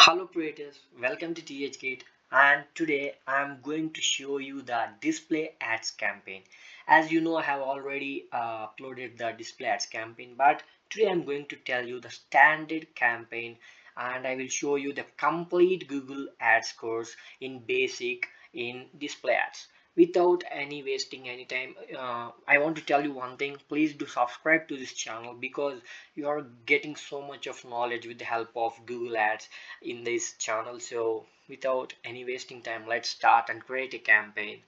Hello creators, welcome to THGate, and today I'm going to show you the display ads campaign. As you know, I have already uploaded the display ads campaign, but today I'm going to tell you the standard campaign and I will show you the complete Google Ads course in basic in display ads. Without any wasting any time, I want to tell you one thing. Please do subscribe to this channel because you are getting so much of knowledge with the help of Google Ads in this channel. So without any wasting time, let's start and create a campaign.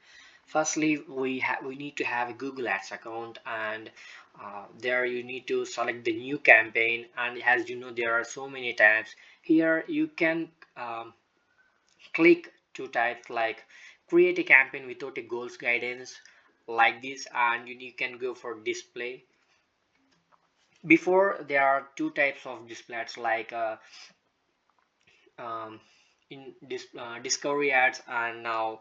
Firstly, we need to have a Google Ads account, and there you need to select the new campaign. And as you know, there are so many tabs here. You can click to type like create a campaign without a goals guidance like this, and you can go for display. Before, there are two types of displays like um, in this discovery ads and now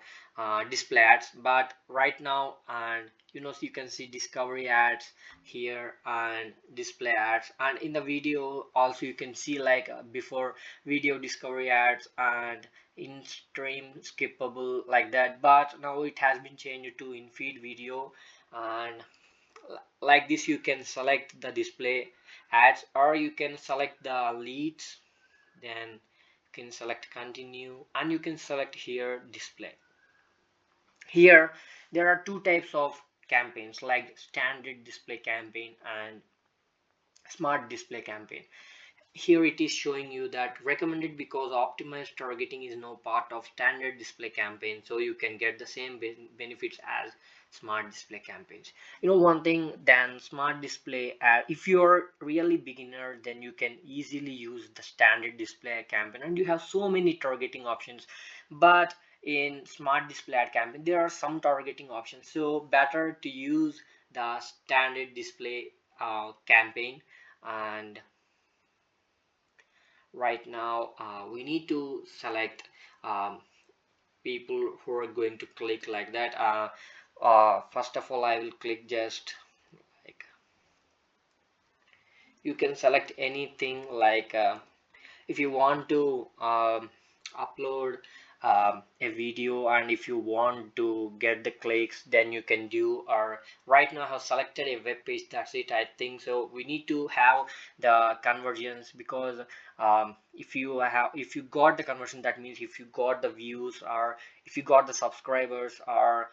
display ads. But right now, and you can see discovery ads here and display ads, and in the video also you can see like before video discovery ads and in stream skippable like that, but now it has been changed to in feed video. And like this, you can select the display ads or you can select the leads, then you can select continue and you can select here display. Here there are two types of campaigns like standard display campaign and smart display campaign. Here it is showing you that recommended because optimized targeting is now part of standard display campaign, so you can get the same benefits as smart display campaigns. One thing, then smart display if you're really beginner, then you can easily use the standard display campaign and you have so many targeting options. But in smart display ad campaign there are some targeting options, so better to use the standard display campaign. And right now we need to select people who are going to click like that. First of all, I will click just like, you can select anything like if you want to upload a video and if you want to get the clicks, then you can do. Or right now I have selected a web page, that's it, I think. So we need to have the conversions because if you got the conversion, that means if you got the views or if you got the subscribers or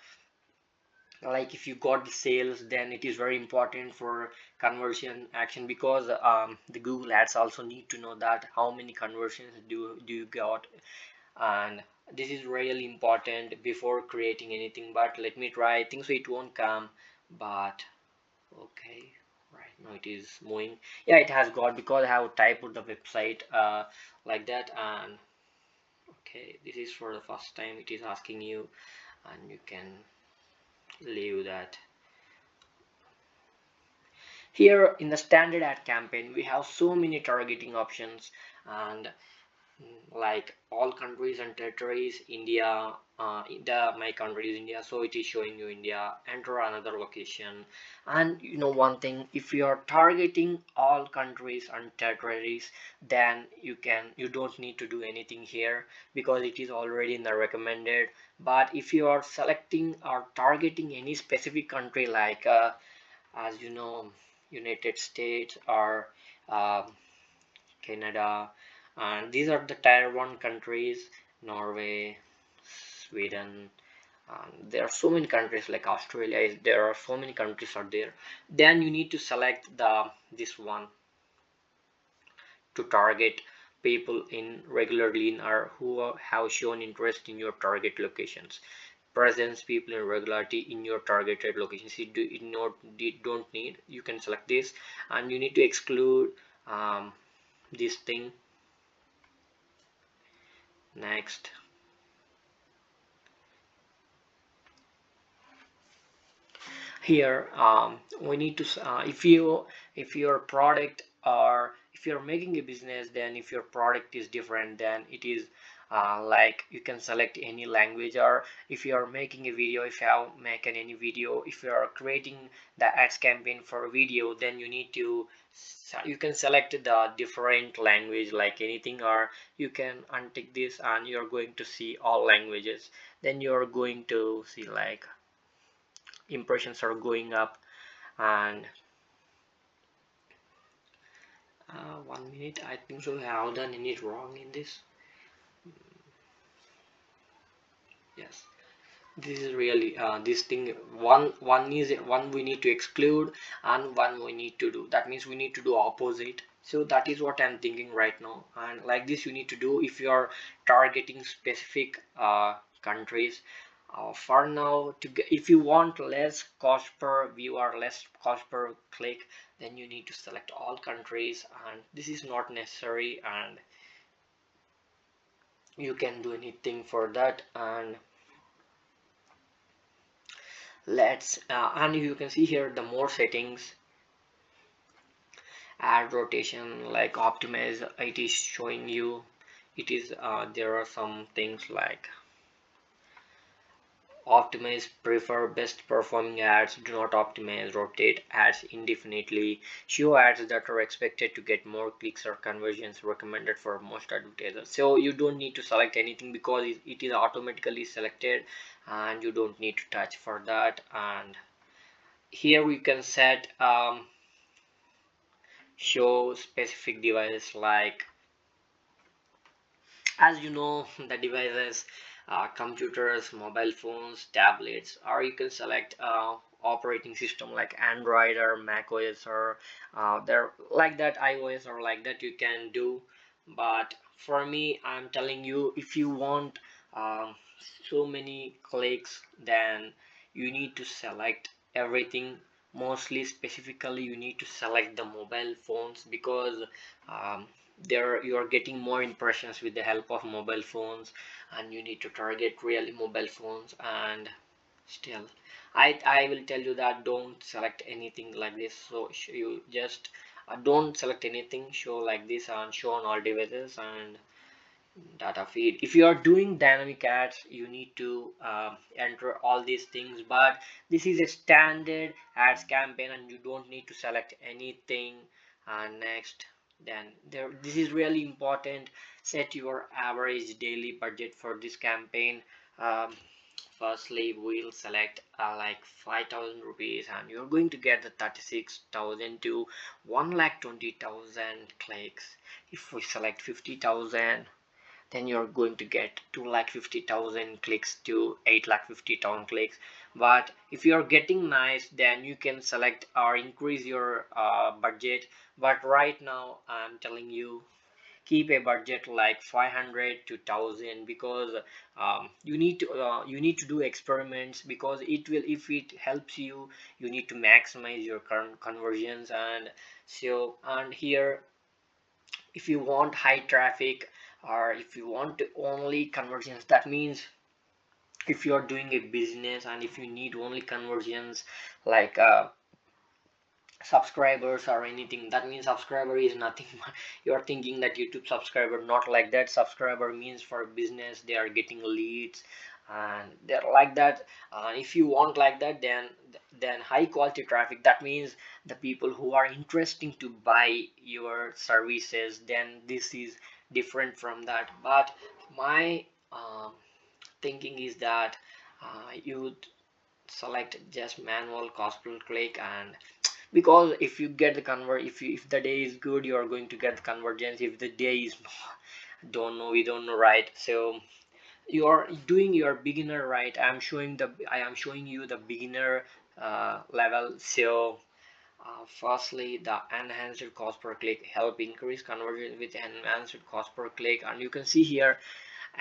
like if you got the sales, then it is very important for conversion action because the Google Ads also need to know that how many conversions do you got. And this is really important before creating anything. But let me try. I think so it won't come, but okay, right now it is moving. Yeah, it has got because I have typed the website like that. And okay, this is for the first time it is asking you, and you can leave that. Here in the standard ad campaign we have so many targeting options, and like all countries and territories. India, my country is India, so it is showing you India. Enter another location. And one thing, if you are targeting all countries and territories, then you don't need to do anything here because it is already in the recommended. But if you are selecting or targeting any specific country like as you know, United States or um, Canada, and these are the tier 1 countries, Norway, Sweden, and there are so many countries like Australia. There are so many countries out there. Then you need to select this one to target people in regularly in or who have shown interest in your target locations. Presence people in regularity in your targeted locations. You don't need, you can select this, and you need to exclude this thing. Next, here we need to if your product or if you're making a business, then if your product is different, then it is like you can select any language. Or if you are making a video, if you have making any video, if you are creating the ads campaign for a video, then you can select the different language like anything, or you can untick this and you're going to see all languages. Then you're going to see like impressions are going up. And 1 minute, I think so I have done any wrong in this. Yes, this is really this thing. One we need to exclude and one we need to do. That means we need to do opposite. So that is what I'm thinking right now. And like this you need to do if you are targeting specific countries. For now, if you want less cost per view or less cost per click, then you need to select all countries, and this is not necessary, and you can do anything for that. And let's and you can see here the more settings, add rotation, like optimize, it is showing you. It is there are some things like optimize, prefer best performing ads, do not optimize, rotate ads indefinitely, show ads that are expected to get more clicks or conversions, recommended for most advertisers. So you don't need to select anything because it is automatically selected, and you don't need to touch for that. And here we can set show specific devices, like as you know the devices, computers, mobile phones, tablets, or you can select operating system like Android or Mac OS, or they're like that iOS, or like that you can do. But for me, I'm telling you, if you want um, so many clicks, then you need to select everything. Mostly specifically you need to select the mobile phones, because um, there you are getting more impressions with the help of mobile phones, and you need to target really mobile phones. And still, I will tell you that don't select anything like this. So you just don't select anything, show like this and show on all devices. And data feed, if you are doing dynamic ads, you need to enter all these things, but this is a standard ads campaign and you don't need to select anything. And next, then this is really important, set your average daily budget for this campaign. um, Firstly we'll select like 5,000 rupees, and you're going to get the 36,000 to 1,20,000 clicks. If we select 50,000, then you're going to get 2,50,000 clicks to 8,50,000 clicks. But if you're getting nice, then you can select or increase your budget. But right now I'm telling you, keep a budget like 500 to 1,000, because you need to do experiments, because it will, if it helps you, you need to maximize your current conversions. And so, and here, if you want high traffic, or if you want only conversions, that means if you are doing a business and if you need only conversions, like subscribers or anything, that means subscriber is nothing. You are thinking that YouTube subscriber, not like that. Subscriber means for business, they are getting leads, and they're like that. If you want like that, then high quality traffic, that means the people who are interesting to buy your services, then this is different from that. But my thinking is that you select just manual cost per click. And because if you get the convert, if the day is good, you are going to get the convergence. If the day is don't know, we don't know, right? So you are doing your beginner, right? I am showing you the beginner level. So firstly, the enhanced cost per click help increase conversion with enhanced cost per click. And you can see here,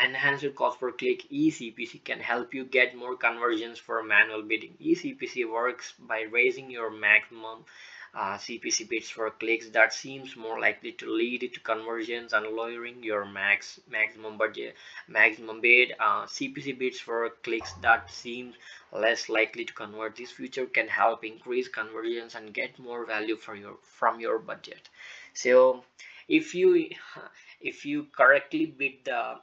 enhanced cost per click eCPC can help you get more conversions for manual bidding. eCPC works by raising your maximum CPC bids for clicks that seems more likely to lead to conversions, and lowering your maximum budget maximum bid CPC bids for clicks that seems less likely to convert. This feature can help increase conversions and get more value for from your budget. So if you if you correctly bid the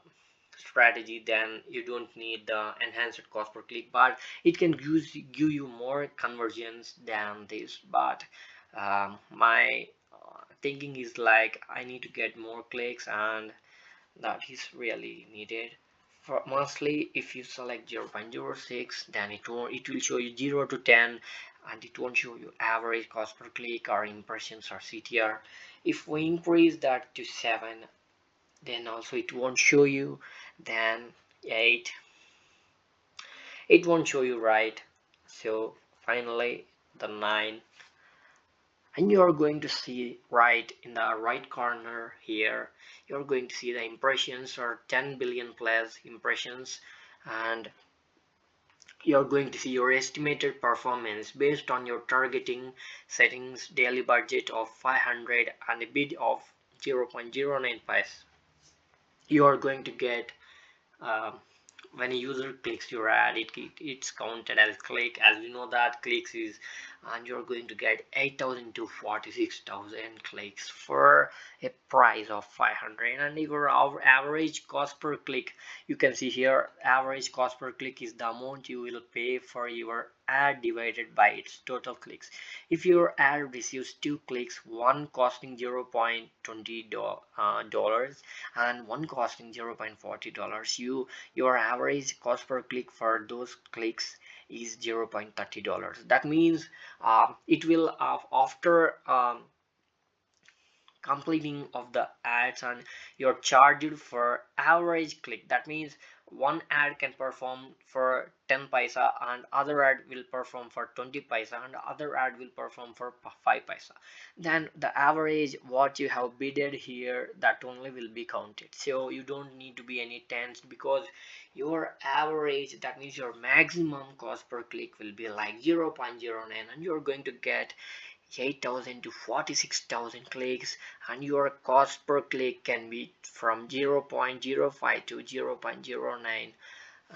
strategy, then you don't need the enhanced cost per click, but it can give you more conversions than this. But my thinking is like I need to get more clicks, and that is really needed. For mostly if you select 0.06, then it will show you 0 to 10, and it won't show you average cost per click or impressions or CTR. If we increase that to 7, then also it won't show you. Then 8, it won't show you, right? So finally the 9, and you're going to see right in the right corner here, you're going to see the impressions or 10 billion plus impressions, and you're going to see your estimated performance based on your targeting settings, daily budget of 500 and a bid of 0.09 paise. You are going to get um, when a user clicks your ad, it's counted as click, as we know that clicks is, and you're going to get 8,000 to 46,000 clicks for a price of 500. And your average cost per click, you can see here, average cost per click is the amount you will pay for your ad divided by its total clicks. If your ad receives 2 clicks, one costing 0.20 dollars and one costing $0.40, your average cost per click for those clicks is $0.30. That means it will after completing of the ads, and you're charged for average click. That means one ad can perform for 10 paisa, and other ad will perform for 20 paisa, and other ad will perform for 5 paisa. Then the average what you have bidded here, that only will be counted. So you don't need to be any tensed, because your average, that means your maximum cost per click will be like 0.09, and you're going to get 8,000 to 46,000 clicks, and your cost per click can be from 0.05 to 0.09,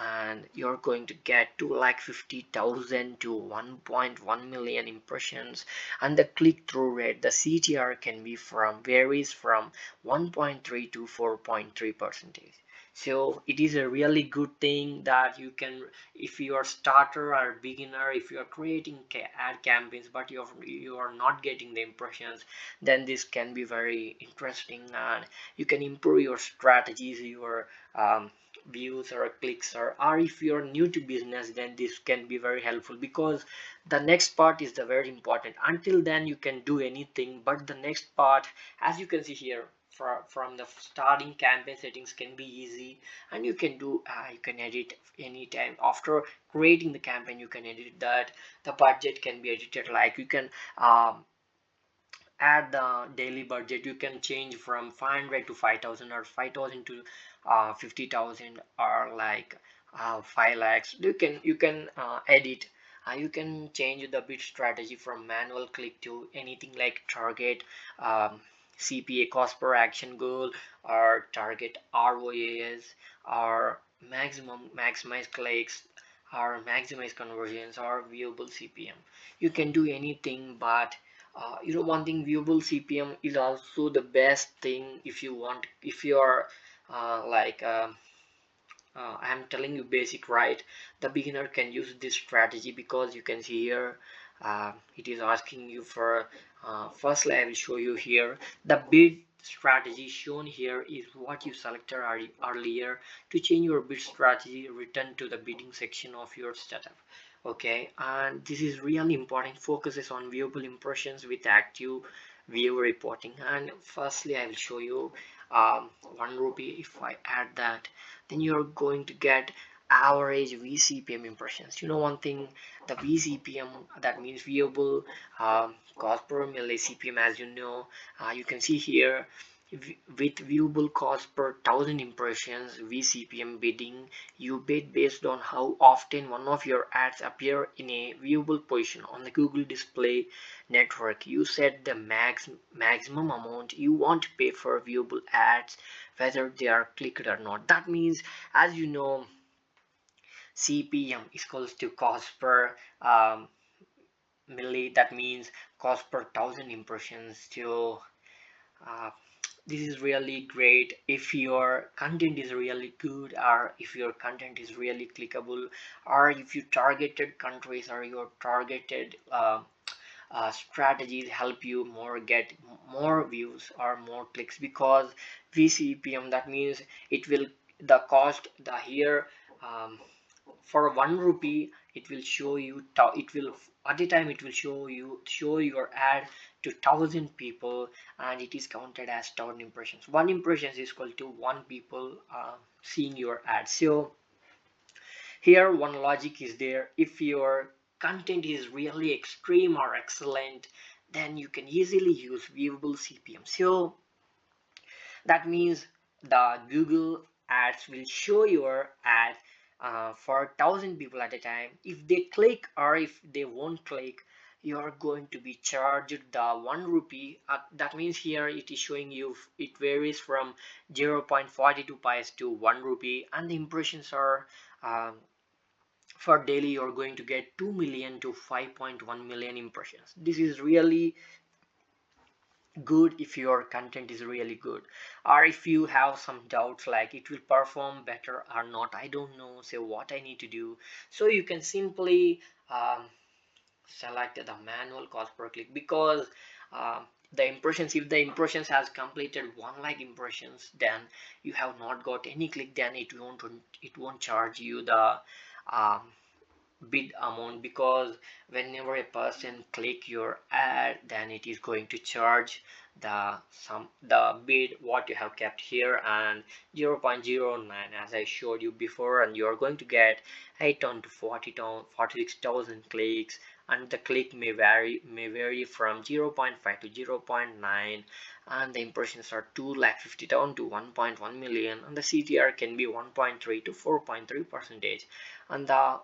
and you're going to get 250,000 to 1.1 million impressions. And the click-through rate, the CTR, can be varies from 1.3 to 4.3 percentage. So it is a really good thing that you can, if you are starter or beginner, if you are creating ad campaigns but you are not getting the impressions, then this can be very interesting, and you can improve your strategies, your views or clicks, or if you're new to business, then this can be very helpful, because the next part is the very important. Until then you can do anything, but the next part, as you can see here, from the starting campaign settings can be easy, and you can do you can edit anytime after creating the campaign. You can edit that. The budget can be edited, like you can add the daily budget. You can change from 500 to 5,000, or 5,000 to 50,000, or like 5 lakhs. You can edit. You can change the bid strategy from manual click to anything like target, CPA, cost per action goal, or target ROAS, or maximize clicks, or maximize conversions, or viewable CPM. You can do anything, but one thing, viewable CPM is also the best thing if you want, if you are I am telling you basic, right? The beginner can use this strategy, because you can see here it is asking you for firstly I will show you here the bid strategy. Shown here is what you selected earlier. To change your bid strategy, return to the bidding section of your setup. Okay, and this is really important. Focuses on viewable impressions with active view reporting. And firstly I will show you 1 rupee. If I add that, then you're going to get average vCPM impressions. One thing, the vCPM, that means viewable cost per millicpm, as you know. You can see here, with viewable cost per 1,000 impressions, vCPM bidding, you bid based on how often one of your ads appear in a viewable position on the Google display network. You set the maximum amount you want to pay for viewable ads, whether they are clicked or not. That means, as you know, CPM is equals to cost per milli, that means cost per 1,000 impressions. So uh, this is really great if your content is really good, or if your content is really clickable, or if you targeted countries or your targeted strategies help you more get more views or more clicks. Because vCPM, that means it will the cost the here, um, for 1 rupee it will show you it will at a time it will show your ad to 1,000 people, and it is counted as 1,000 impressions. One impression is equal to one people seeing your ad. So here one logic is there: if your content is really extreme or excellent, then you can easily use viewable CPM. So that means the Google ads will show your ad for 1,000 people at a time. If they click or if they won't click, you are going to be charged the 1 rupee. That means here it is showing you it varies from 0.42 pies to 1 rupee, and the impressions are um, for daily you're going to get 2 million to 5.1 million impressions. This is really good if your content is really good. Or if you have some doubts like it will perform better or not, I don't know, say what I need to do, so you can simply select the manual cost per click. Because the impressions, if the impressions has completed 1 lakh impressions, then you have not got any click, then it won't charge you the um, bid amount. Because whenever a person click your ad, then it is going to charge the bid what you have kept here, and 0.09 as I showed you before, and you are going to get 8 to 46,000 clicks. And the click may vary from 0.5 to 0.9, and the impressions are 2,50,000 to 1.1 million, and the CTR can be 1.3 to 4.3 percentage. And the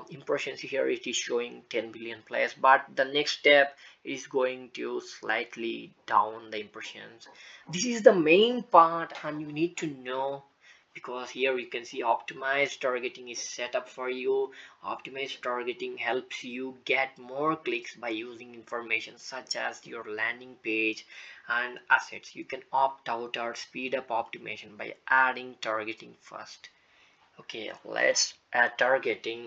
impressions here it is showing 10 billion plus, but the next step is going to slightly down the impressions. This is the main part and you need to know, because here you can see optimized targeting is set up for you. Optimized targeting helps you get more clicks by using information such as your landing page and assets. You can opt out or speed up optimization by adding targeting first. Okay, let's add targeting.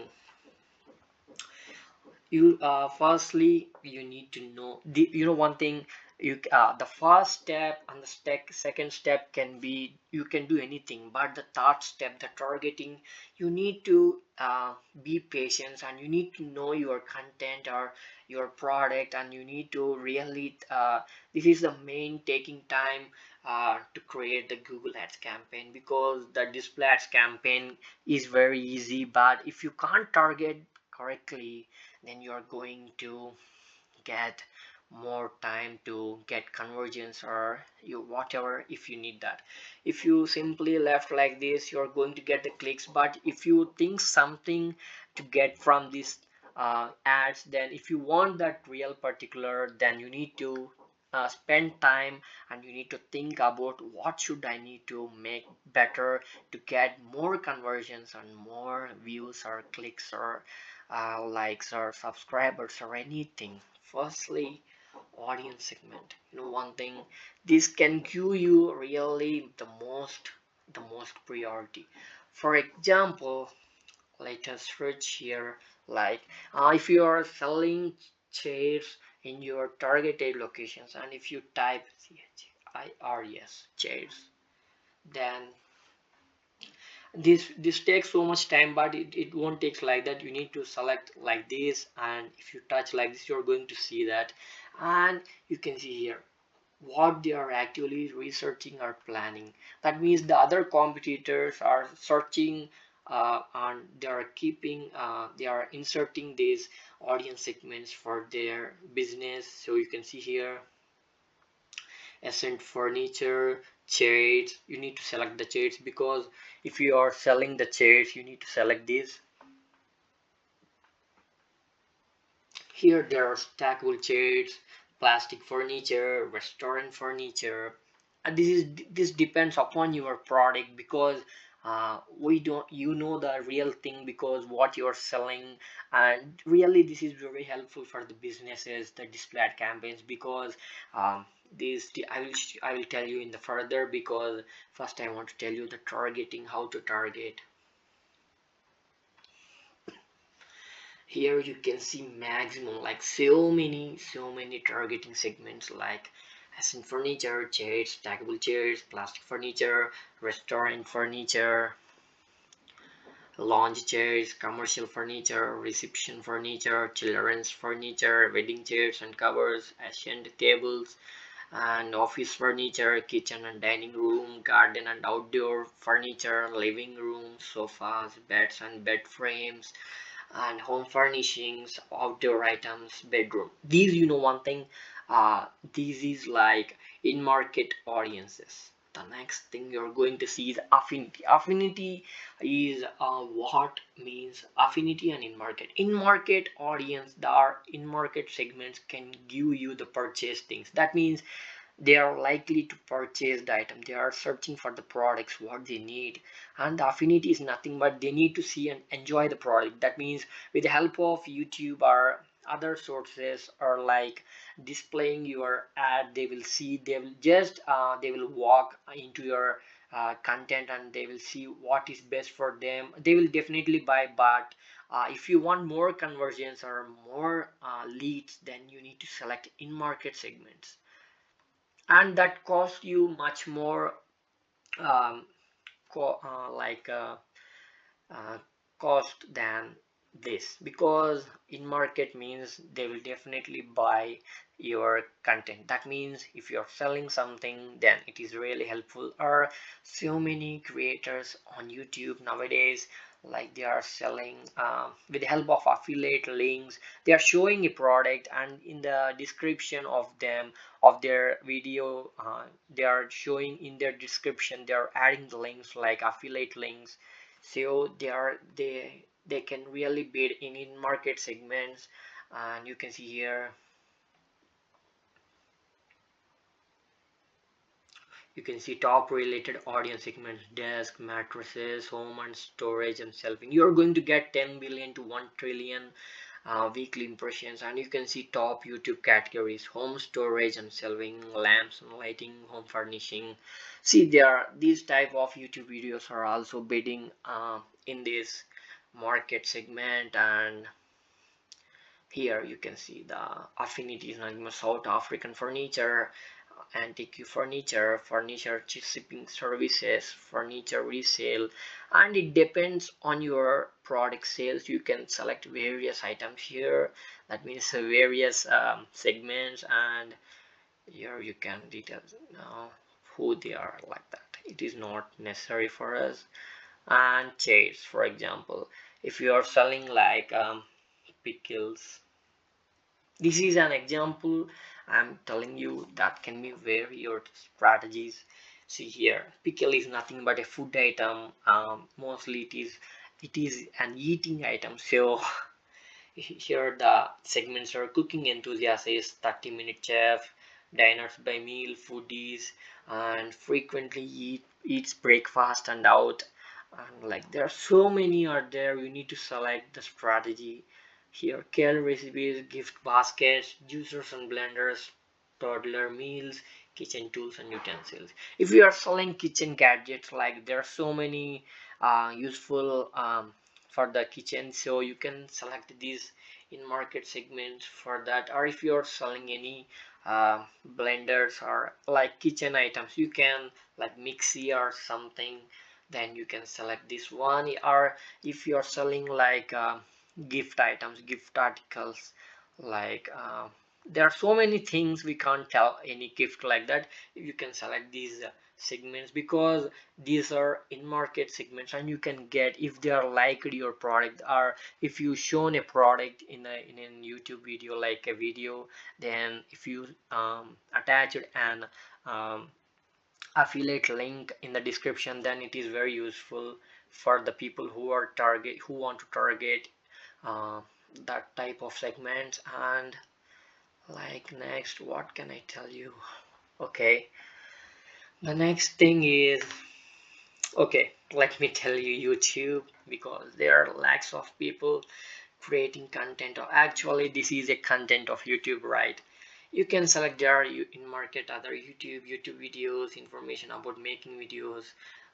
You firstly you need to know one thing. You the first step and the second step can be you can do anything, but the third step, the targeting, you need to be patient, and you need to know your content or your product, and you need to really this is the main taking time to create the Google Ads campaign. Because the display ads campaign is very easy, but if you can't target correctly, then you are going to get more time to get conversions or you whatever. If you need that, if you simply left like this, you're going to get the clicks. But if you think something to get from this ads, then if you want that real particular, then you need to spend time, and you need to think about what should I need to make better to get more conversions and more views or clicks or likes or subscribers or anything. Firstly, audience segment. One thing, this can give you really the most priority. For example, let us search here, like if you are selling chairs in your targeted locations, and if you type CHIRS chairs, then this takes so much time, but it won't take like that. You need to select like this, and if you touch like this, you're going to see that. And you can see here what they are actually researching or planning. That means the other competitors are searching and they are inserting these audience segments for their business. So you can see here Ascent furniture, chairs. You need to select the chairs, because if you are selling the chairs, you need to select this. Here there are stackable chairs, plastic furniture, restaurant furniture, and this depends upon your product. Because we don't, you know, the real thing because what you're selling. And really this is very helpful for the businesses, the display ad campaigns, because this I will tell you in the further, because first I want to tell you the targeting, how to target. Here you can see maximum, like so many targeting segments, like as in furniture, chairs, stackable chairs, plastic furniture, restaurant furniture, lounge chairs, commercial furniture, reception furniture, children's furniture, wedding chairs and covers, ancient tables, and office furniture, kitchen and dining room, garden and outdoor furniture, living room, sofas, beds and bed frames, and home furnishings, outdoor items, bedroom. These, you know, one thing, this is like in market audiences. The next thing you're going to see is affinity. Affinity is what means affinity and in market. In market audience, the in market segments can give you the purchase things. That means they are likely to purchase the item, they are searching for the products what they need. And the affinity is nothing but they need to see and enjoy the product. That means with the help of YouTube or other sources, or like displaying your ad, they will see, they will just they will walk into your content and they will see what is best for them, they will definitely buy. But if you want more conversions or more leads, then you need to select in market segments, and that costs you much more, um, like uh, cost than this, because in market means they will definitely buy your content. That means if you're selling something, then it is really helpful. Or so many creators on YouTube nowadays, like they are selling with the help of affiliate links, they are showing a product, and in the description of them, of their video, they are showing in their description, they are adding the links like affiliate links. So they can really bid in market segments. And you can see here, you can see top related audience segments: desk, mattresses, home and storage and shelving. You're going to get 10 billion to 1 trillion weekly impressions. And you can see top YouTube categories: home storage and shelving, lamps and lighting, home furnishing. See, there these type of YouTube videos are also bidding in this market segment. And here you can see the affinities, like South African furniture, antique furniture, furniture shipping services, furniture resale. And it depends on your product sales, you can select various items here. That means various segments. And here you can details now who they are, like that. It is not necessary for us. And chairs, for example, if you are selling like pickles, this is an example I'm telling you that can be vary your strategies. See here, pickle is nothing but a food item. Mostly it is an eating item. So here the segments are cooking enthusiasts, 30-minute chef, diners by meal, foodies, and frequently eats breakfast and out. And like there are so many are there, you need to select the strategy. Here kale recipes, gift baskets, juicers and blenders, toddler meals, kitchen tools and utensils. If you are selling kitchen gadgets, like there are so many useful for the kitchen, so you can select these in market segments for that. Or if you're selling any blenders or like kitchen items, you can like mixie or something, then you can select this one. Or if you're selling like gift items, gift articles, like there are so many things we can't tell any gift like that. You can select these segments, because these are in market segments, and you can get if they are liked your product, or if you shown a product in a YouTube video, like a video, then if you attach it an affiliate link in the description, then it is very useful for the people who are target, who want to target uh, that type of segments. And like next, what can I tell you? Okay, the next thing is Okay, let me tell you YouTube, because there are lakhs of people creating content. Or actually this is a content of YouTube, right? You can select there, you in market other YouTube videos, information about making videos.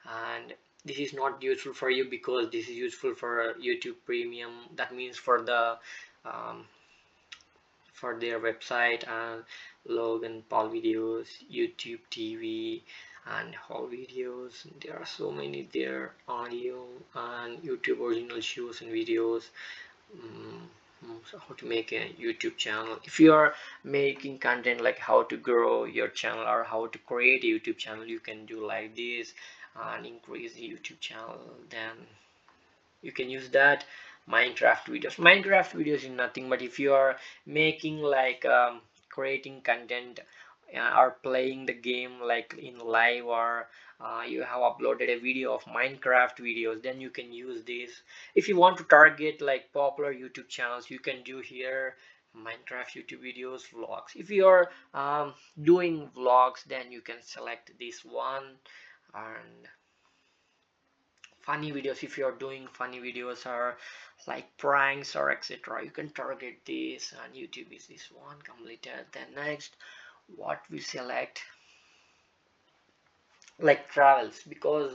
And this is not useful for you because this is useful for YouTube Premium. That means for the um, for their website, and Logan Paul videos, YouTube TV, and whole videos. There are so many there, audio and YouTube original shows and videos. mm, so how to make a YouTube channel. If you are making content like how to grow your channel or how to create a YouTube channel, you can do like this and increase the YouTube channel. Then you can use that. Minecraft videos is nothing but if you are making like creating content or playing the game like in live, or you have uploaded a video of Minecraft videos, then you can use this. If you want to target like popular YouTube channels, you can do here Minecraft YouTube videos, vlogs. If you are doing vlogs, then you can select this one. And funny videos, if you're doing funny videos or like pranks or etc., you can target this. And YouTube is this one completed. Then next, what we select, like travels, because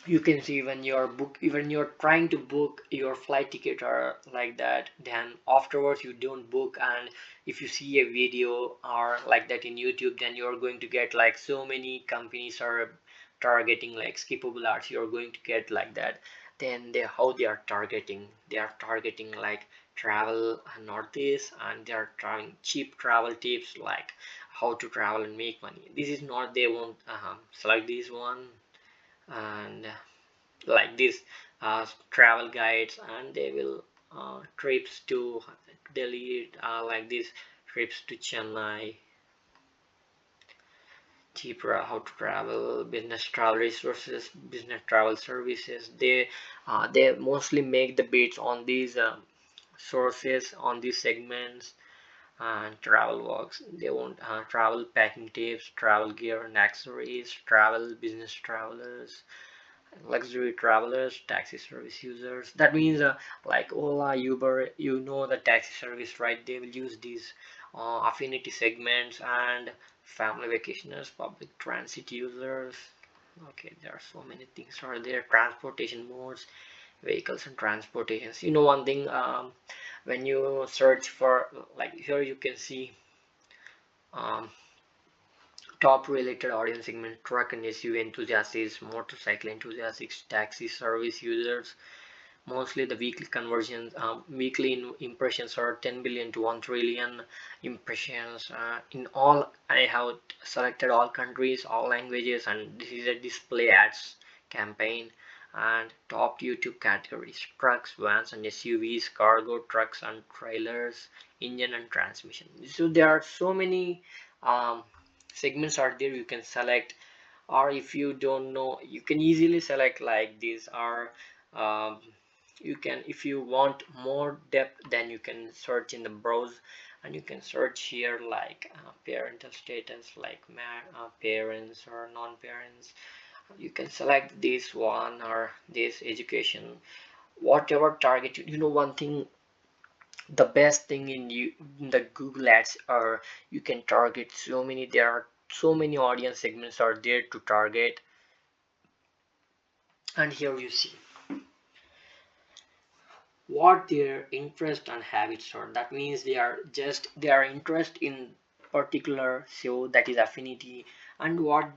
you can see when you're trying to book your flight ticket or like that, then afterwards you don't book. And if you see a video or like that in YouTube, then you're going to get like so many companies are targeting like skippable ads, you're going to get like that. Then they how they are targeting like travel and not this, and they are trying cheap travel tips like how to travel and make money. This is not, they won't select this one. And like this travel guides, and they will trips to Delhi, like this trips to Chennai, cheaper how to travel, business travel resources, business travel services. They mostly make the bids on these sources, on these segments. And travel walks, they want travel packing tips, travel gear and accessories, travel business travelers, luxury travelers, taxi service users. That means like Ola, Uber, you know the taxi service, right? They will use these affinity segments. And family vacationers, public transit users. Okay, there are so many things are there. Transportation modes, vehicles and transportations. You know one thing, when you search for like here, you can see um, top related audience segment: truck and SUV enthusiasts, motorcycle enthusiasts, taxi service users. Mostly the weekly conversions, weekly impressions are 10 billion to 1 trillion impressions. In all, I have selected all countries, all languages, and this is a display ads campaign. And top YouTube categories: trucks, vans and SUVs, cargo trucks and trailers, engine and transmission. So there are so many segments are there, you can select. Or if you don't know, you can easily select like these. Or um, you can, if you want more depth, then you can search in the browse. And you can search here like parental status, like parents or non-parents. You can select this one, or this education, whatever target you know one thing, the best thing in you in the Google ads are you can target so many, there are so many audience segments are there to target. And here you see what their interest and habits are. That means they are interest in particular, so that is affinity. And what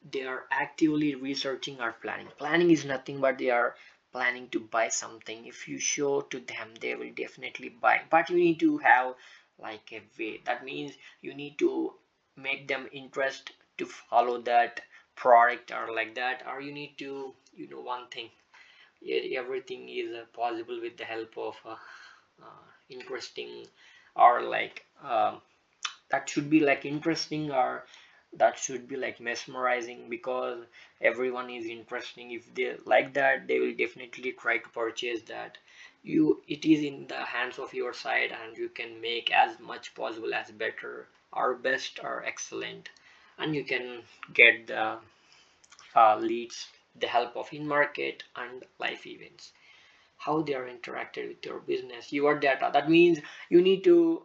they are actively researching or planning is nothing but they are planning to buy something. If you show to them, they will definitely buy, but you need to have like a way. That means you need to make them interest to follow that product or like that. Or you need to, you know one thing, everything is possible with the help of interesting, or like that should be like interesting, or that should be like mesmerizing, because everyone is interesting. If they like that, they will definitely try to purchase that. You, it is in the hands of your side, and you can make as much possible as better or best or excellent, and you can get the leads, the help of in-market and live events, how they are interacted with your business, your data. That means you need to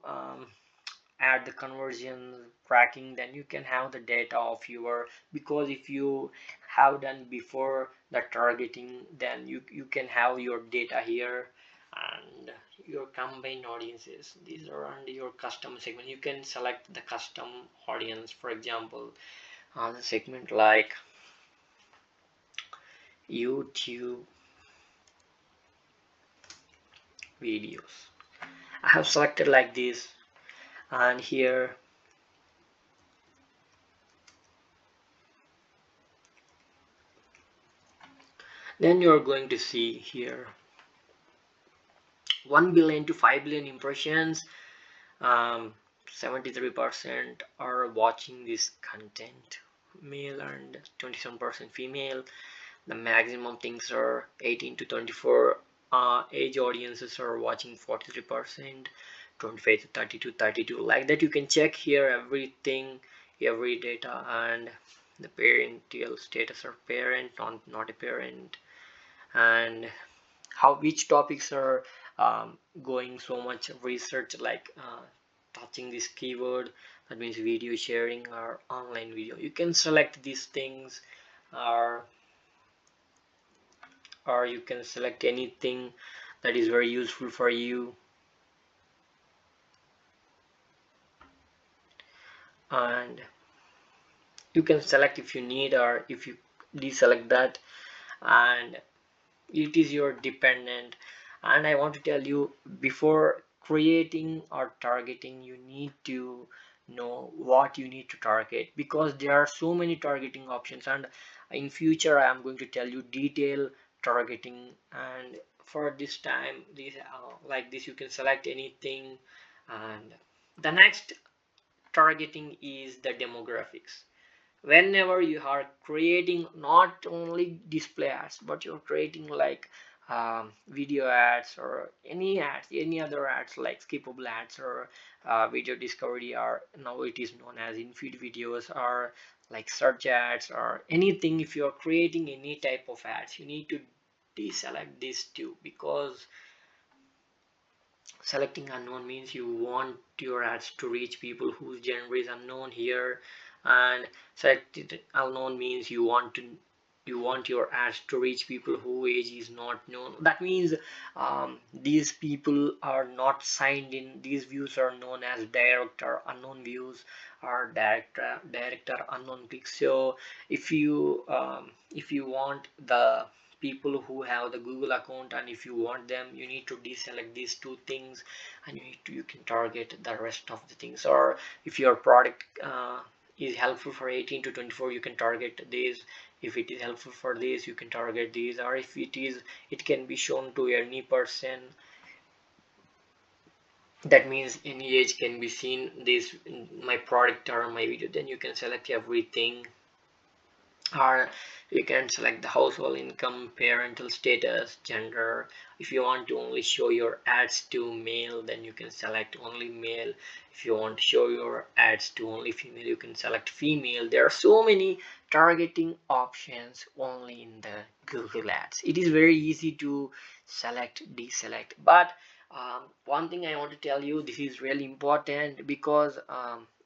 add the conversion tracking, then you can have the data of your, because if you have done before the targeting, then you can have your data here, and your campaign audiences, these are under your custom segment. You can select the custom audience, for example, on the segment like YouTube videos. I have selected like this, and here then you're going to see here 1 billion to 5 billion impressions. 73% are watching this content, male, and 27% female. The maximum things are 18 to 24 age audiences are watching 43%, 25 to 32, like that. You can check here everything, every data, and the parental status or parent, not a parent, and how which topics are going so much research, like touching this keyword. That means video sharing or online video. You can select these things, or you can select anything that is very useful for you, and you can select if you need, or if you deselect that, and it is your dependent. And I want to tell you, before creating or targeting, you need to know what you need to target, because there are so many targeting options, and in future I am going to tell you detail targeting. And for this time, this like this, you can select anything. And the next targeting is the demographics. Whenever you are creating not only display ads, but you're creating like video ads, or any ads, any other ads like skippable ads, or video discovery, or now it is known as in-feed videos, or like search ads, or anything. If you're creating any type of ads, you need to deselect this too, because selecting unknown means you want your ads to reach people whose gender is unknown here, and selected unknown means you want your ads to reach people whose age is not known. That means these people are not signed in. These views are known as director unknown views, or director unknown clicks. So if you want the people who have the Google account, and if you want them, you need to deselect these two things, and you can target the rest of the things. Or if your product is helpful for 18 to 24, you can target these. If it is helpful for this, you can target these. Or if it can be shown to any person, that means any age can be seen this my product or my video, then you can select everything. Or you can select the household income, parental status, gender. If you want to only show your ads to male, then you can select only male. If you want to show your ads to only female, you can select female. There are so many targeting options only in the Google ads. It is very easy to select, deselect. But one thing I want to tell you, this is really important, because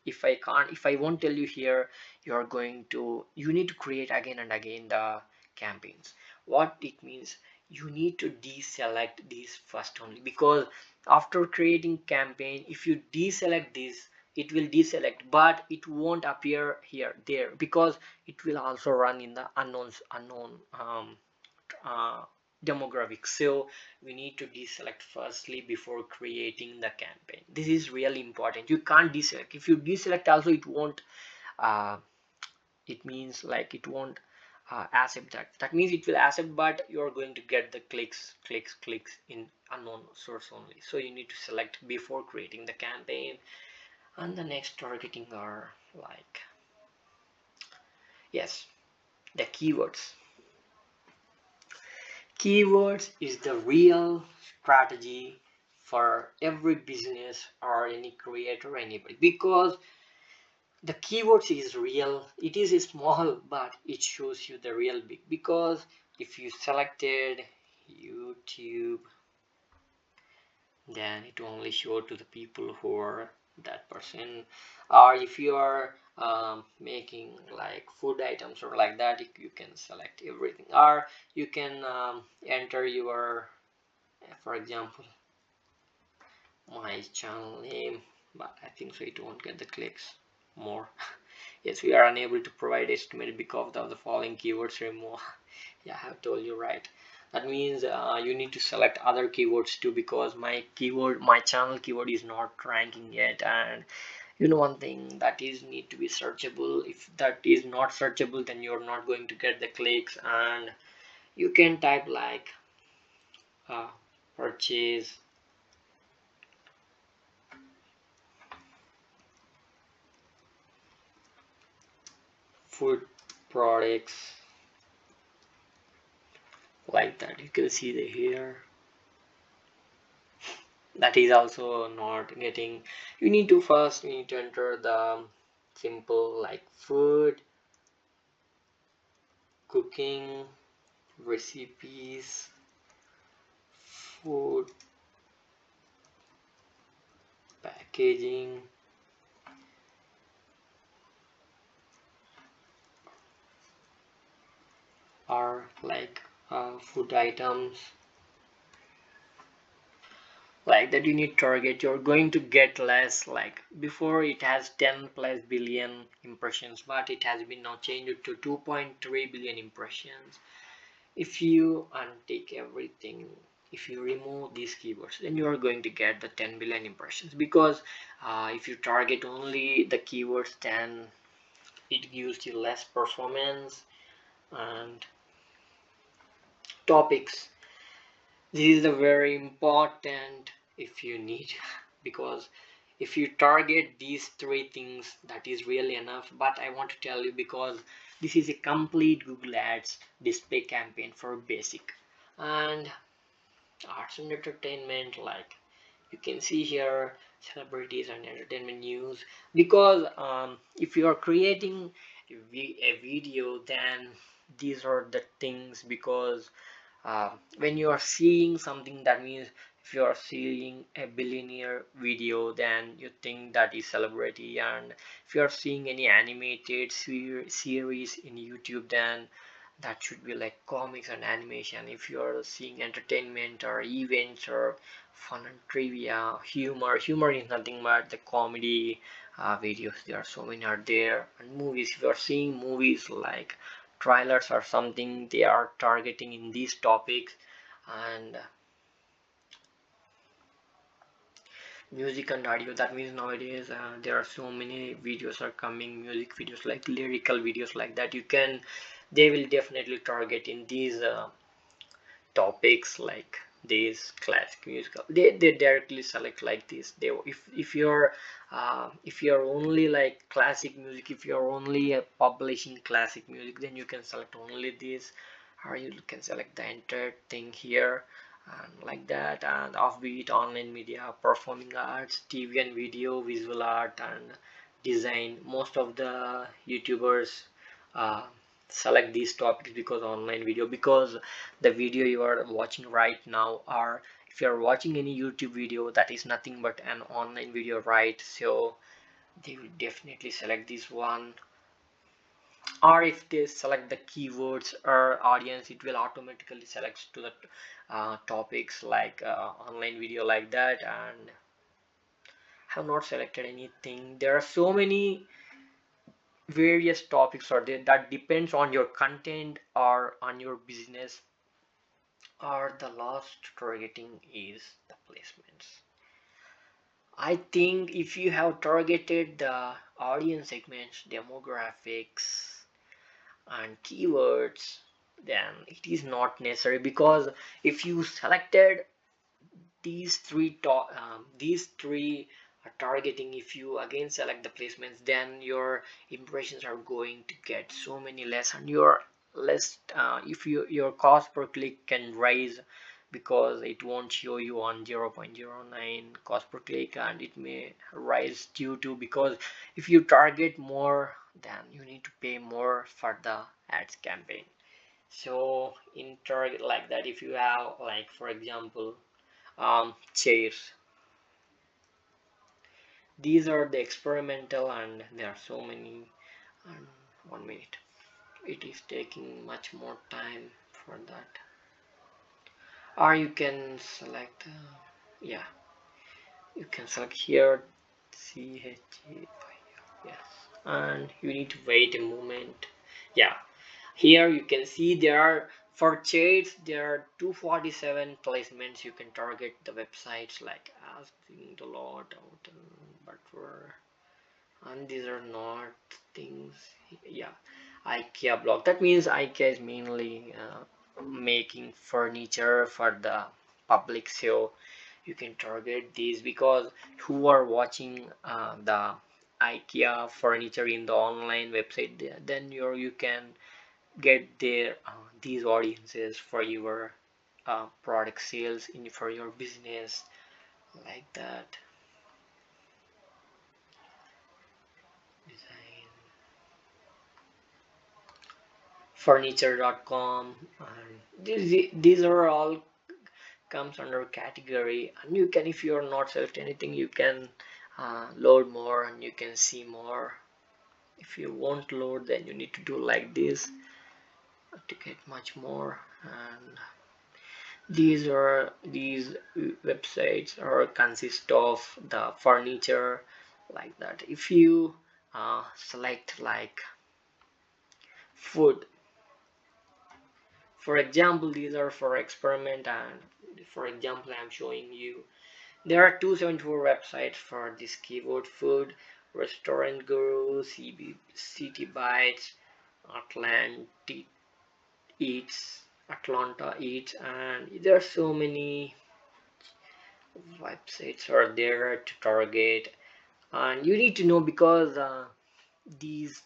if I won't tell you here, you need to create again and again the campaigns. What it means, you need to deselect this first only, because after creating campaign, if you deselect this, it will deselect, but it won't appear here there, because it will also run in the unknown uh, demographics. So we need to deselect firstly before creating the campaign. This is really important. You can't deselect. If you deselect also, it won't uh, it means like it won't accept that. That means it will accept, but you're going to get the clicks in unknown source only. So you need to select before creating the campaign. And the next targeting are like, yes, the keywords. Keywords is the real strategy for every business or any creator or anybody, because the keywords is real, it is small, but it shows you the real big, because if you selected YouTube, then it only show to the people who are that person. Or if you are making like food items or like that, you can select everything, or you can enter your, for example, my channel name, but I think so it won't get the clicks more. Yes, we are unable to provide estimate because of the following keywords remove. Yeah, I have told you, right? That means you need to select other keywords too, because my channel keyword is not ranking yet. And you know one thing, that is need to be searchable. If that is not searchable, then you're not going to get the clicks. And you can type like uh, purchase food products, like that. You can see the here, that is also not getting. You need to first, you need to enter the simple like food, cooking, recipes, food, packaging, or like food items, like that. You need target, you're going to get less. Like before it has 10 plus billion impressions, but it has been now changed to 2.3 billion impressions. If you untake everything, if you remove these keywords, then you are going to get the 10 billion impressions. Because if you target only the keywords, then it gives you less performance. And topics, this is the very important if you need, because if you target these three things, that is really enough. But I want to tell you, because this is a complete Google Ads display campaign for basic. And arts and entertainment, like you can see here, celebrities and entertainment news. Because if you are creating a video, then these are the things. Because when you are seeing something, that means if you are seeing a billionaire video, then you think that is celebrity. And if you are seeing any animated series in YouTube, then that should be like comics and animation. If you are seeing entertainment or events or fun and trivia, humor is nothing but the comedy videos. There are so many are there. And movies, if you are seeing movies like trailers or something, they are targeting in these topics. And music and audio, that means nowadays there are so many videos are coming, music videos, like lyrical videos, like that. You can, they will definitely target in these topics, like these classic musical. They directly select like this. They, if you're only like classic music, if you're only publishing classic music, then you can select only this. Or you can select the entire thing here, and like that. And offbeat, online media, performing arts, TV and video, visual art, and design. Most of the YouTubers uh, select these topics, because online video, because the video you are watching right now, or if you are watching any YouTube video, that is nothing but an online video, right? So they will definitely select this one. Or if they select the keywords or audience, it will automatically select to the topics like online video, like that. And have not selected anything. There are so many various topics are there, that depends on your content or on your business. Or the last targeting is the placements. I think if you have targeted the audience segments, demographics, and keywords, then it is not necessary. Because if you selected these three are targeting, if you again select the placements, then your impressions are going to get so many less, and your less, if your cost per click can rise. because it won't show you on 0.09 cost per click, and it may rise due to because if you target more, then you need to pay more for the ads campaign. So in target like that, if you have like for example chairs, these are the experimental and there are so many. And 1 minute, it is taking much more time for that. Or you can select yeah, you can select here CHA, yes, and you need to wait a moment. Yeah, here you can see there are for chairs there are 247 placements you can target the websites like asking the lot out, but for and these are not things. Yeah, IKEA blog, that means IKEA is mainly making furniture for the public, so you can target these because who are watching the IKEA furniture in the online website, then you can get their these audiences for your product sales in for your business like that. Design furniture.com, and these are all comes under category, and you can, if you are not searched anything, you can load more and you can see more. If you won't load, then you need to do like this to get much more. And these websites are consist of the furniture like that. If you select like food, for example, these are for experiment, and for example I'm showing you there are 274 websites for this keyword: food, restaurant guru, city bites, atlantic eats, Atlanta eats, and there are so many websites are there to target. And you need to know because these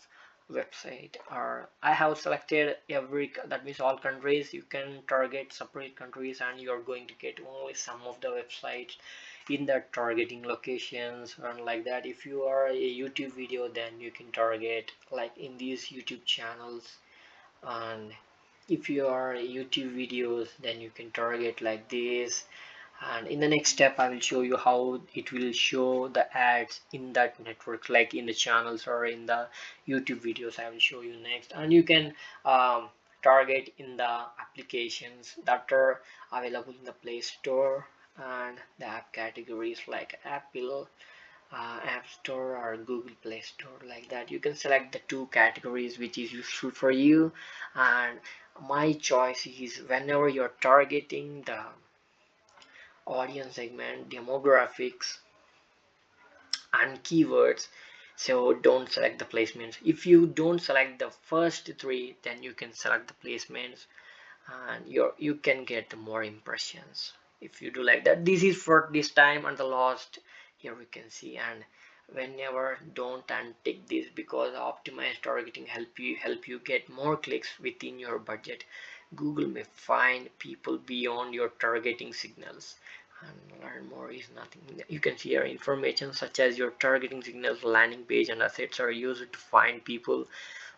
website are, I have selected every, that means all countries. You can target separate countries and you're going to get only some of the websites in the targeting locations and like that. If you are a YouTube video, then you can target like in these YouTube channels. And if you are YouTube videos, then you can target like this. And in the next step I will show you how it will show the ads in that network, like in the channels or in the YouTube videos. I will show you next. And you can target in the applications that are available in the Play Store and the app categories like Apple App Store or Google Play Store like that. You can select the two categories which is useful for you. And my choice is whenever you're targeting the audience segment, demographics and keywords, so don't select the placements. If you don't select the first three, then you can select the placements and you can get more impressions if you do like that. This is for this time and the last. Here we can see, and whenever don't untick this because optimized targeting help you get more clicks within your budget. Google may find people beyond your targeting signals. And learn more is nothing. You can see here information such as your targeting signals, landing page and assets are used to find people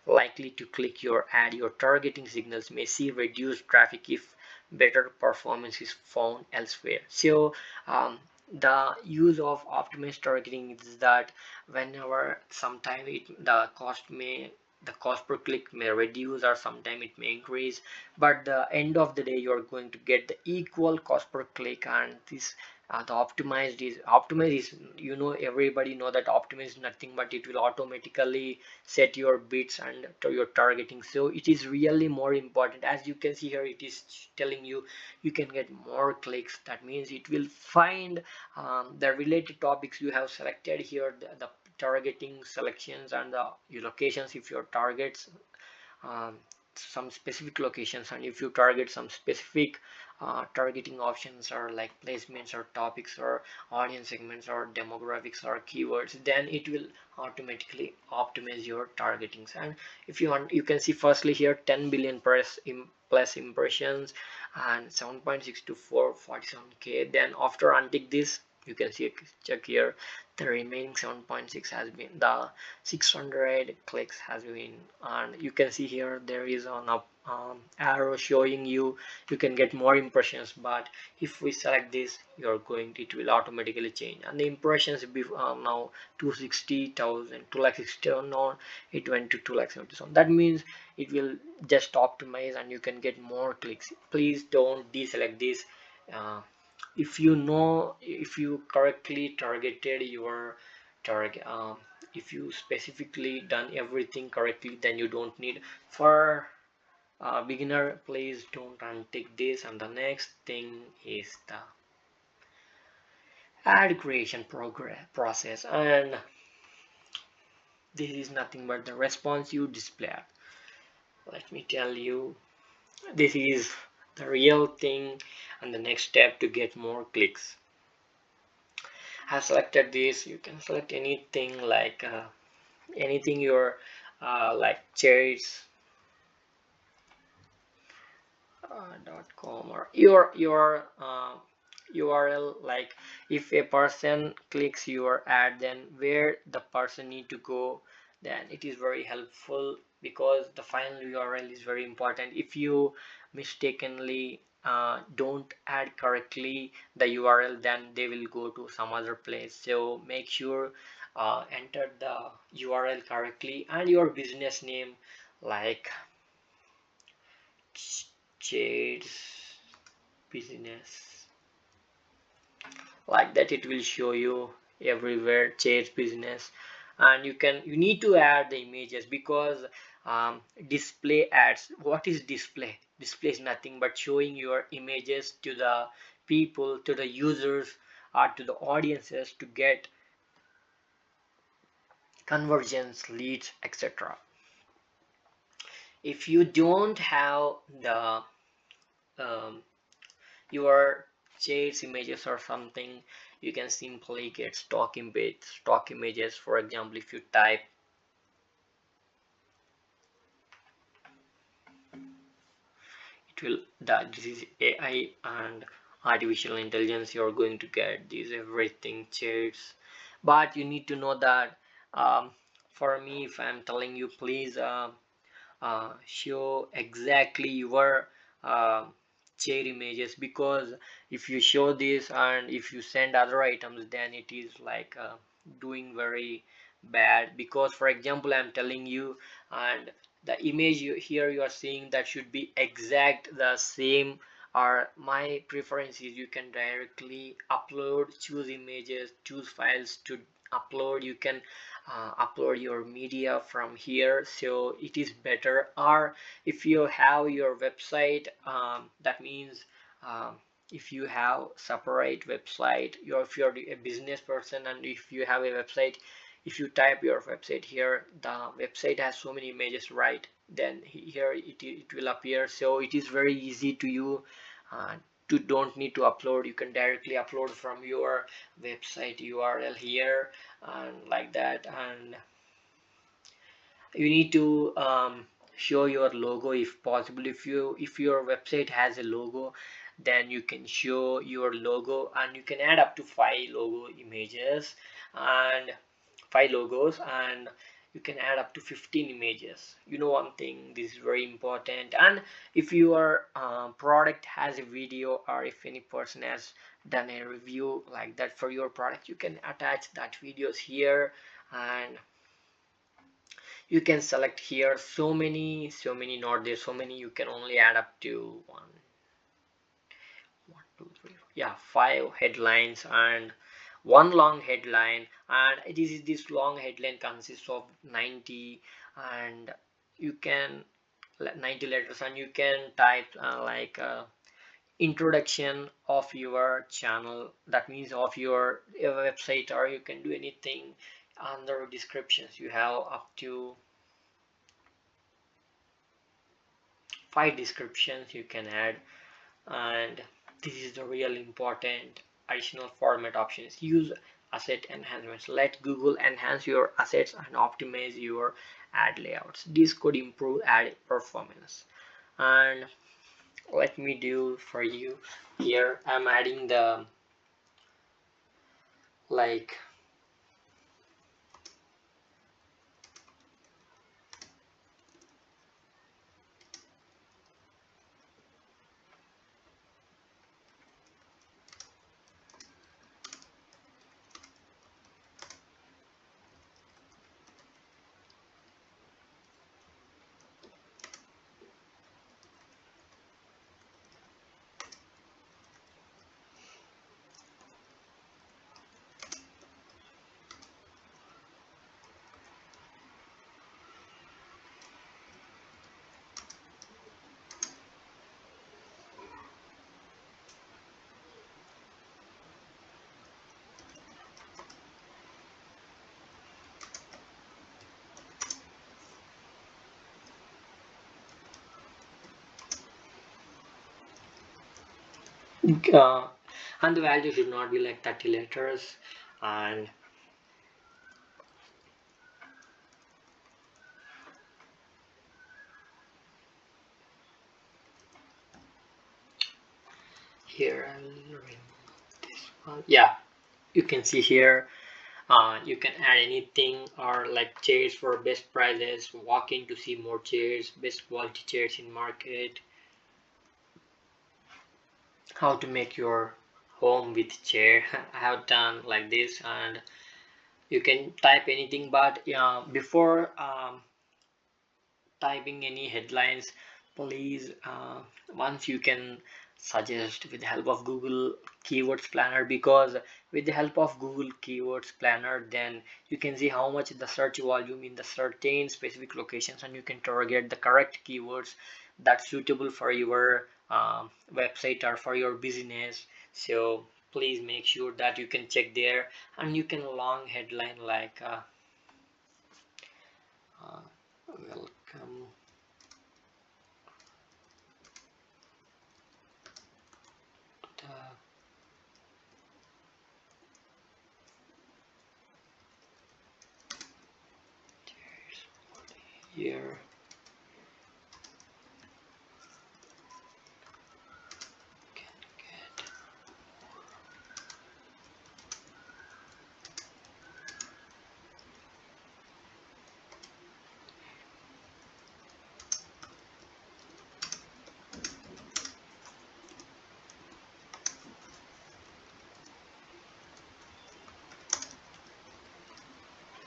likely to click your ad. Your targeting signals may see reduced traffic if better performance is found elsewhere. So the use of optimized targeting is that whenever sometime the cost per click may reduce or sometime it may increase, but the end of the day you're going to get the equal cost per click. And this the optimized is, you know, everybody know that optimized is nothing but it will automatically set your bits and to your targeting. So it is really more important. As you can see here, it is telling you you can get more clicks. That means it will find the related topics you have selected here, the targeting selections and the your locations. If your targets some specific locations and if you target some specific targeting options or like placements or topics or audience segments or demographics or keywords, then it will automatically optimize your targetings. And if you want, you can see firstly here 10 billion plus impressions and 7.6 to 447k. Then after untick this, you can see, check here, the remaining 7.6 has been, the 600 clicks has been, and you can see here there is an up arrow showing you can get more impressions. But if we select this, you're going, it will automatically change, and the impressions now 260,000, 2,60,000, now it went to 2,70,000. That means it will just optimize and you can get more clicks. Please don't deselect this. If you know, if you correctly targeted your target, if you specifically done everything correctly, then you don't need. For beginner, please don't untick this. And the next thing is the ad creation process, and this is nothing but the response you display. Let me tell you, this is the real thing and the next step to get more clicks. I have selected this. You can select anything, like anything your like chairs .com or your URL. Like if a person clicks your ad, then where the person need to go, then it is very helpful, because the final URL is very important. If you mistakenly don't add correctly the URL, then they will go to some other place. So make sure enter the URL correctly, and your business name, like Chairs business, like that. It will show you everywhere Chairs business. And you need to add the images, because display ads, what is display? Display is nothing but showing your images to the people, to the users, or to the audiences to get conversions, leads, etc. If you don't have the your chairs images or something, you can simply get stock images. For example, if you type it will, that this is AI and artificial intelligence, you're going to get these everything chairs. But you need to know that for me, if I'm telling you, please show exactly your uh, chair images, because if you show this and if you send other items, then it is like doing very bad. Because for example, I'm telling you, and the image here you are seeing, that should be exact the same. Or my preference is you can directly upload, choose images, choose files to upload. You can upload your media from here, so it is better. Or if you have your website, that means if you have separate website, if you're a business person and if you have a website, if you type your website here, the website has so many images, right? Then here it will appear. So it is very easy to you to don't need to upload. You can directly upload from your website URL here, and like that. And you need to show your logo if possible. If your website has a logo, then you can show your logo, and you can add up to 5 logo images and 5 logos, and you can add up to 15 images. You know one thing, this is very important. And if your product has a video, or if any person has done a review like that for your product, you can attach that videos here. And you can select here so many, not there so many, you can only add up to 5 headlines and one long headline. And this long headline consists of 90, and you can 90 letters, and you can type like introduction of your channel, that means of your website, or you can do anything under descriptions. You have up to 5 descriptions you can add. And this is the real important additional format options. Use asset enhancements. Let Google enhance your assets and optimize your ad layouts. This could improve ad performance. And let me do for you here. I'm adding the like uh, and the value should not be like 30 letters. And here I'll remove this one. Yeah, you can see here you can add anything, or like chairs for best prices, walk in to see more chairs, best quality chairs in market, how to make your home with chair. I have done like this. And you can type anything, but before typing any headlines, please once you can suggest with the help of Google keywords planner, because with the help of Google keywords planner, then you can see how much the search volume in the certain specific locations, and you can target the correct keywords that's suitable for your website or for your business. So please make sure that you can check there. And you can long headline like welcome to the year.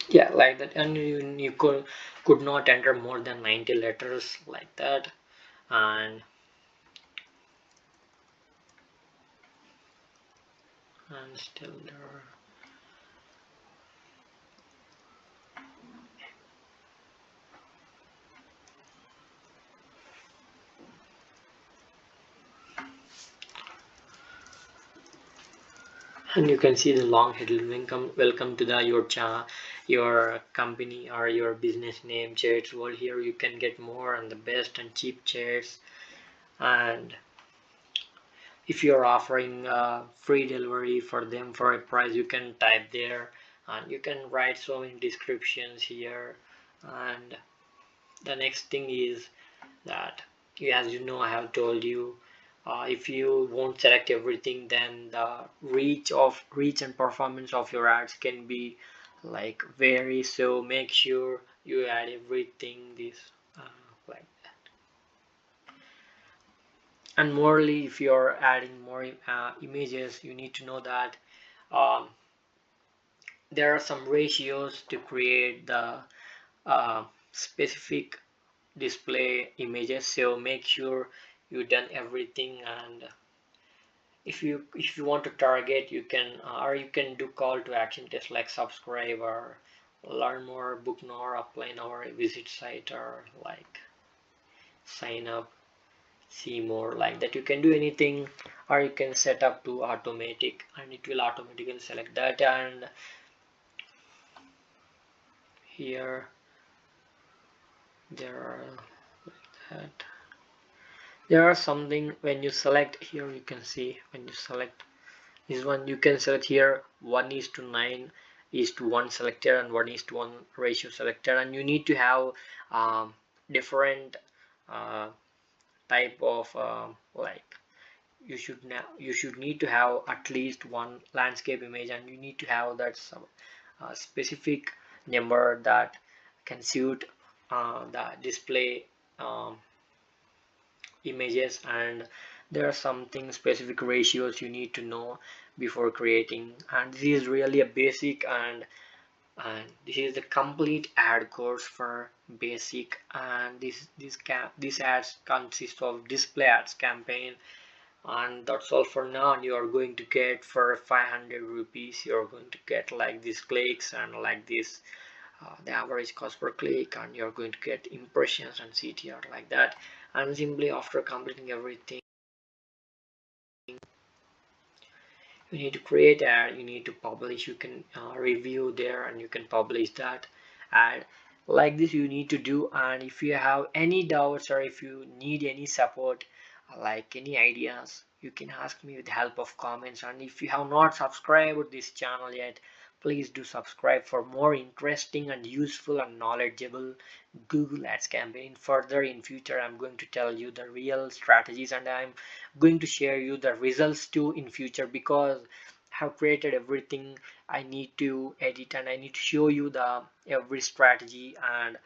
Yeah, like that. And you could not enter more than 90 letters like that. And still there. And you can see the long headline, welcome to the your company or your business name chairs world. Here you can get more and the best and cheap chairs. And if you're offering free delivery for them for a price, you can type there, and you can write so many descriptions here. And the next thing is that, as you know, I have told you, if you won't select everything, then the reach and performance of your ads can be like vary. So make sure you add everything this like. And morely, if you're adding more images, you need to know that um, there are some ratios to create the specific display images. So make sure you done everything. And if you want to target, you can or you can do call to action tests like subscribe or learn more, book more, apply now, or visit site, or like sign up, see more, like that. You can do anything, or you can set up to automatic, and it will automatically select that. And here there are like that. There are something when you select here, you can see when you select this one, you can select here 1:9 is to 1 selector and 1:1 ratio selector, and you need to have different uh, type of like you should need to have at least one landscape image, and you need to have that some specific number that can suit the display um, images, and there are something specific ratios you need to know before creating, and this is really a basic, and this is the complete ad course for basic, and this ads consist of display ads campaign, and that's all for now. And you are going to get for 500 rupees, you're going to get like these clicks and like this the average cost per click, and you're going to get impressions and CTR like that. And simply after completing everything, you need to create ad, you need to publish, you can review there and you can publish that ad like this you need to do. And if you have any doubts or if you need any support, like any ideas, you can ask me with the help of comments. And if you have not subscribed this channel yet, please do subscribe for more interesting and useful and knowledgeable Google Ads campaign. Further in future, I'm going to tell you the real strategies, and I'm going to share you the results too in future, because I have created everything. I need to edit and I need to show you the every strategy, and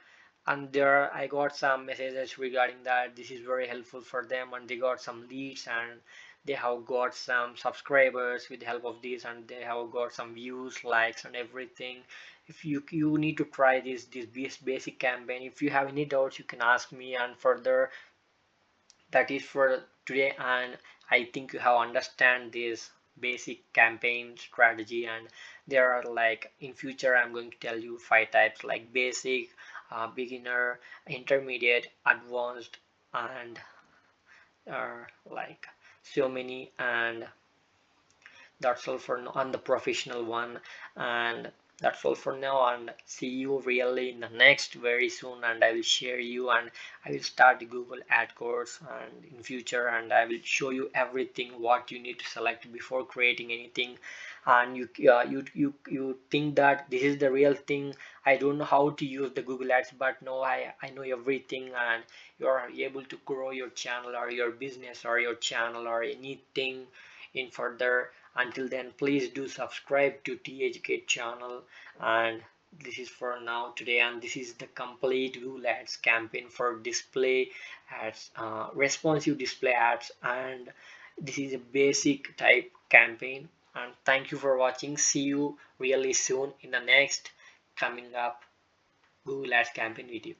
there I got some messages regarding that this is very helpful for them, and they got some leads, and they have got some subscribers with the help of this, and they have got some views, likes and everything. If you need to try this basic campaign. If you have any doubts, you can ask me. And further, that is for today, and I think you have understand this basic campaign strategy. And there are like in future I'm going to tell you 5 types, like basic, beginner, intermediate, advanced, and like so many. And that's all for now on the professional one. And that's all for now, and see you really in the next very soon. And I will share you, and I will start the Google ad course and in future, and I will show you everything what you need to select before creating anything. And you think that this is the real thing, I don't know how to use the Google ads, but no, I know everything. And you are able to grow your channel or your business or your channel or anything in further. Until then, please do subscribe to THK channel. And this is for now today, and this is the complete Google Ads campaign for display ads, responsive display ads, and this is a basic type campaign. And thank you for watching. See you really soon in the next coming up Google Ads campaign video.